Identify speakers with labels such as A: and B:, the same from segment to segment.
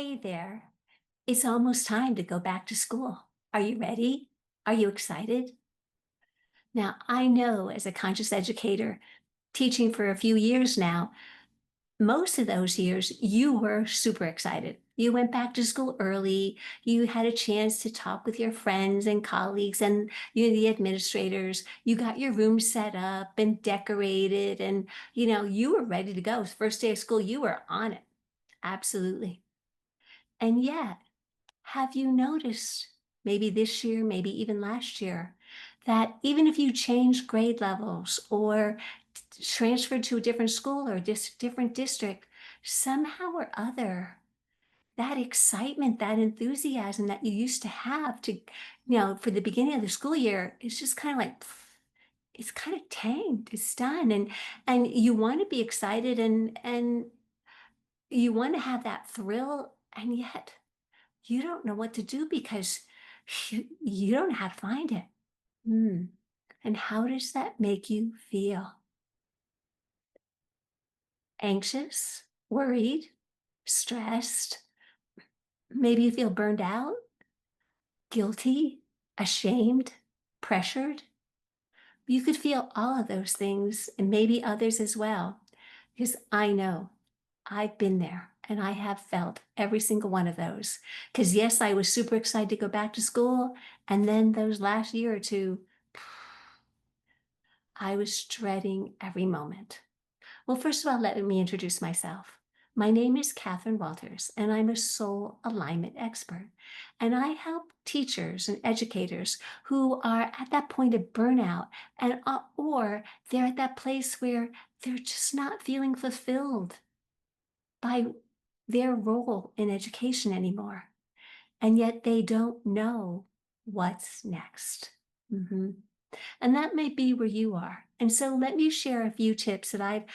A: Hey there. It's almost time to go back to school. Are you ready? Are you excited? Now, I know as a conscious educator, teaching for a few years now, most of those years you were super excited. You went back to school early. You had a chance to talk with your friends and colleagues and the administrators. You got your room set up and decorated and you were ready to go. First day of school, you were on it. Absolutely. And yet, have you noticed, maybe this year, maybe even last year, that even if you change grade levels or transferred to a different school or different district, somehow or other, that excitement, that enthusiasm that you used to have for the beginning of the school year, is just kind of like, it's kind of tanked, it's done. And you want to be excited and you want to have that thrill, and yet you don't know what to do because you don't know how to find it. Hmm. And how does that make you feel? Anxious, worried, stressed? Maybe you feel burned out, guilty, ashamed, pressured. You could feel all of those things and maybe others as well, because I know I've been there and I have felt every single one of those. Because yes, I was super excited to go back to school. And then those last year or two, I was dreading every moment. Well, first of all, let me introduce myself. My name is Catherine Walters, and I'm a soul alignment expert. And I help teachers and educators who are at that point of burnout and or they're at that place where they're just not feeling fulfilled by their role in education anymore. And yet they don't know what's next. Mhm. And that may be where you are. And so let me share a few tips that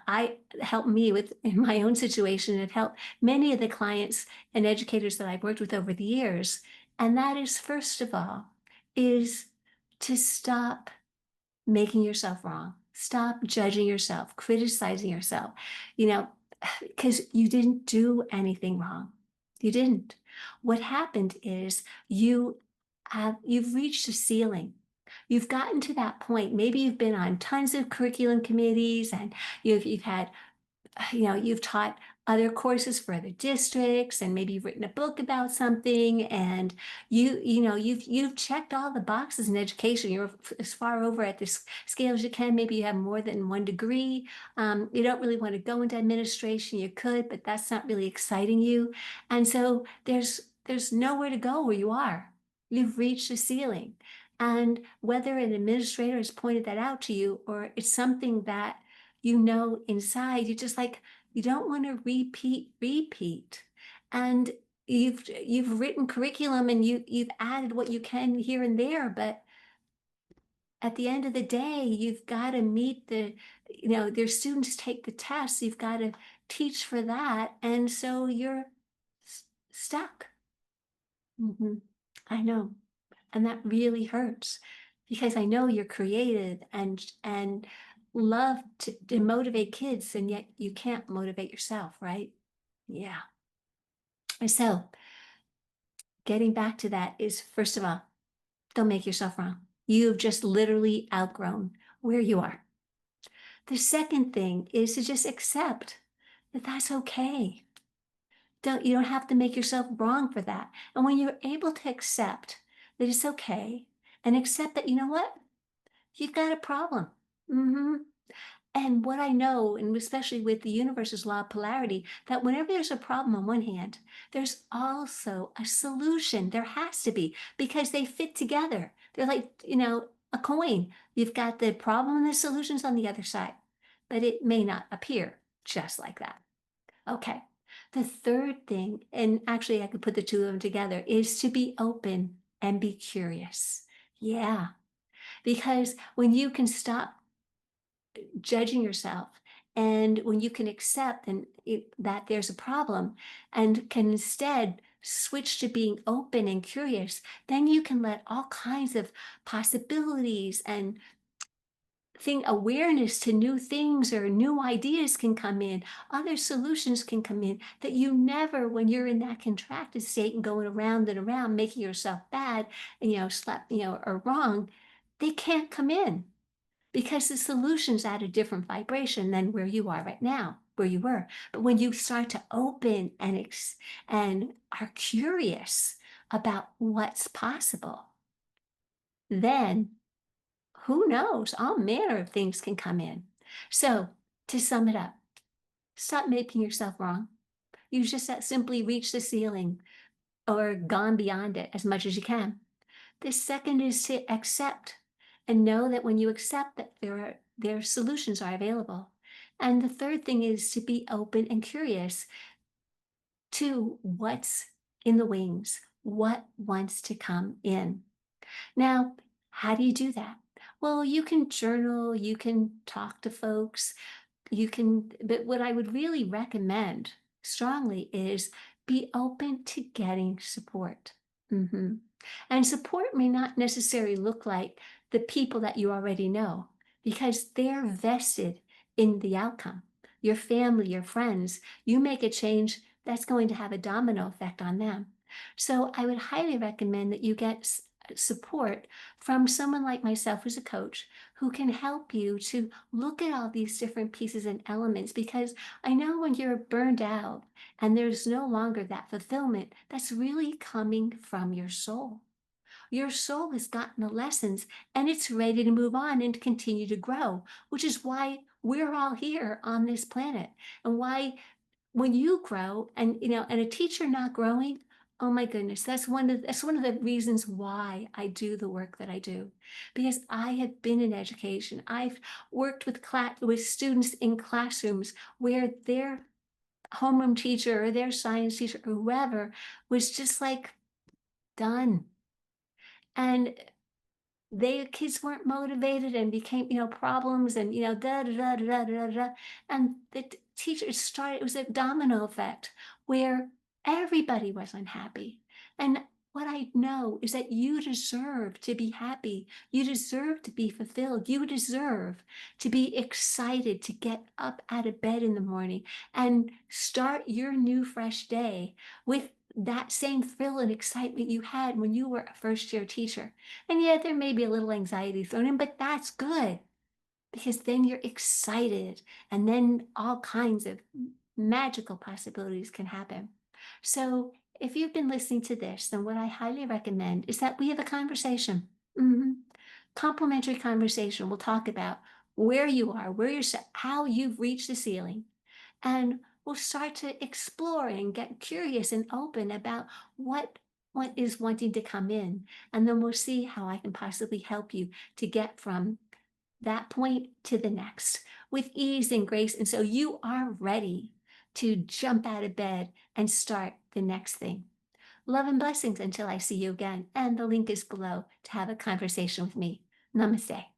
A: I helped me with in my own situation and helped many of the clients and educators that I've worked with over the years. And that is, first of all, is to stop making yourself wrong. Stop judging yourself, criticizing yourself, you know, because you didn't do anything wrong. You didn't. What happened is you've reached a ceiling. You've gotten to that point. Maybe you've been on tons of curriculum committees and you've had you've taught other courses for other districts and maybe you've written a book about something and you've checked all the boxes in education. You're as far over at this scale as you can. Maybe you have more than one degree. You don't really want to go into administration. You could, but that's not really exciting you. And so there's nowhere to go where you are. You've reached the ceiling. And whether an administrator has pointed that out to you or it's something that inside, you just like, you don't want to repeat. And you've written curriculum and you've added what you can here and there, but at the end of the day, you've got to meet their students take the tests, you've got to teach for that. And so you're stuck. Mhm. I know. And that really hurts because I know you're creative and love to motivate kids, and yet you can't motivate yourself, right? Yeah. And so getting back to that is, first of all, don't make yourself wrong. You've just literally outgrown where you are. The second thing is to just accept that that's okay. You don't have to make yourself wrong for that. And when you're able to accept that it's okay and accept that, you know what? You've got a problem. Hmm. And what I know, and especially with the universe's law of polarity, that whenever there's a problem on one hand, there's also a solution. There has to be, because they fit together. They're like, a coin. You've got the problem and the solutions on the other side, but it may not appear just like that. Okay. The third thing, and actually I could put the two of them together, is to be open and be curious. Yeah. Because when you can stop judging yourself and when you can accept that there's a problem and can instead switch to being open and curious, then you can let all kinds of possibilities and awareness to new things or new ideas can come in, other solutions can come in that you never, when you're in that contracted state and going around and around, making yourself bad, and, or wrong, they can't come in because the solution's at a different vibration than where you are right now, where you were. But when you start to open and are curious about what's possible, then who knows? All manner of things can come in. So, to sum it up, stop making yourself wrong. You just simply reach the ceiling or gone beyond it as much as you can. The second is to accept and know that when you accept that there solutions are available. And the third thing is to be open and curious to what's in the wings, what wants to come in. Now, how do you do that? Well, you can journal, you can talk to folks, but what I would really recommend strongly is be open to getting support. Mhm. And support may not necessarily look like the people that you already know because they're vested in the outcome. Your family, your friends, you make a change, that's going to have a domino effect on them. So I would highly recommend that you get support from someone like myself who's a coach who can help you to look at all these different pieces and elements because I know when you're burned out and there's no longer that fulfillment, that's really coming from your soul. Your soul has gotten the lessons and it's ready to move on and continue to grow, which is why we're all here on this planet and why when you grow and a teacher not growing, oh my goodness, that's one of the reasons why I do the work that I do. Because I have been in education. I've worked with students in classrooms where their homeroom teacher or their science teacher or whoever was just like done. And kids weren't motivated and became, problems and, da da da da da da da. And the teachers started, it was a domino effect where everybody was unhappy. And what I know is that you deserve to be happy. You deserve to be fulfilled. You deserve to be excited to get up out of bed in the morning and start your new fresh day with that same thrill and excitement you had when you were a first year teacher. And yeah, there may be a little anxiety thrown in, but that's good because then you're excited and then all kinds of magical possibilities can happen. So if you've been listening to this, then what I highly recommend is that we have a conversation. Mhm. Complimentary conversation. We'll talk about where you are, how you've reached the ceiling, and we'll start to explore and get curious and open about what is wanting to come in, and then we'll see how I can possibly help you to get from that point to the next with ease and grace, and so you are ready to jump out of bed and start the next thing. Love and blessings until I see you again, and the link is below to have a conversation with me. Namaste.